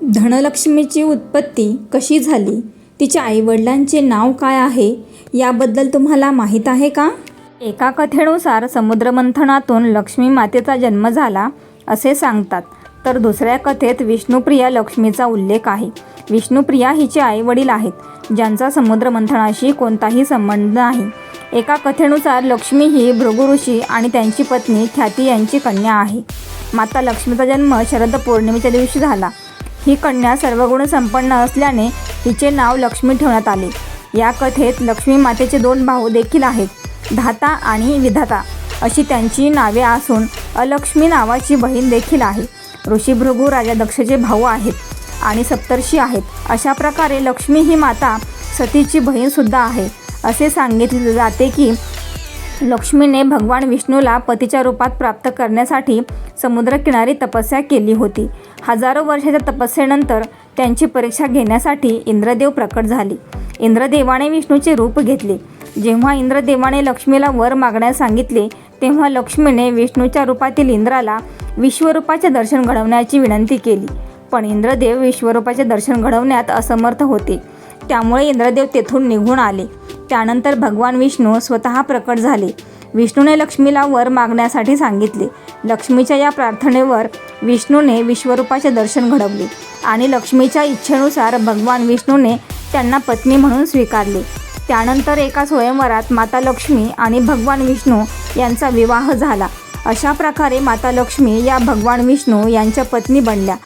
धनलक्ष्मीची उत्पत्ती कशी झाली, तिच्या आईवडिलांचे नाव काय आहे याबद्दल तुम्हाला माहीत आहे का? एका कथेनुसार समुद्रमंथनातून लक्ष्मी मातेचा जन्म झाला असे सांगतात, तर दुसऱ्या कथेत विष्णुप्रिया लक्ष्मीचा उल्लेख आहे. विष्णुप्रिया हिचे आईवडील आहेत, ज्यांचा समुद्रमंथनाशी कोणताही संबंध नाही. एका कथेनुसार लक्ष्मी ही भृगु ऋषी आणि त्यांची पत्नी ख्याती यांची कन्या आहे. माता लक्ष्मीचा जन्म शरद पौर्णिमेच्या दिवशी झाला. ही कन्या सर्वगुण संपन्न असल्याने हिचे नाव लक्ष्मी ठेवण्यात आले. या कथेत लक्ष्मी मातेचे 2 भाऊ देखील आहेत, धाता आणि विधाता अशी त्यांची नावे असून अलक्ष्मी नावाची बहीण देखील आहे. ऋषी भृगु राजा दक्षचे भाऊ आहेत आणि सप्तर्षी आहेत. अशा प्रकारे लक्ष्मी ही माता सतीची बहीणसुद्धा आहे. असे सांगितले जाते की लक्ष्मीने भगवान विष्णूला पतीच्या रूपात प्राप्त करण्यासाठी समुद्रकिनारी तपस्या केली होती. हजारो वर्षाच्या तपस्येनंतर त्यांची परीक्षा घेण्यासाठी इंद्रदेव प्रकट झाले. इंद्रदेवाने विष्णूचे रूप घेतले. जेव्हा इंद्रदेवाने लक्ष्मीला वर मागण्यास सांगितले, तेव्हा लक्ष्मीने विष्णूच्या रूपातील इंद्राला विश्वरूपाचे दर्शन घडवण्याची विनंती केली. पण इंद्रदेव विश्वरूपाचे दर्शन घडवण्यात असमर्थ होते. त्यामुळे इंद्रदेव तेथून निघून आले. त्यानंतर भगवान विष्णू स्वतः प्रकट झाले. विष्णूने लक्ष्मीला वर मागण्यासाठी सांगितले. लक्ष्मीच्या या प्रार्थनेवर विष्णूने विश्वरूपाचे दर्शन घडवले आणि लक्ष्मीच्या इच्छेनुसार भगवान विष्णूने त्यांना पत्नी म्हणून स्वीकारले. त्यानंतर एका स्वयंवरात माता लक्ष्मी आणि भगवान विष्णू यांचा विवाह झाला. अशा प्रकारे माता लक्ष्मी या भगवान विष्णू यांच्या पत्नी बनल्या.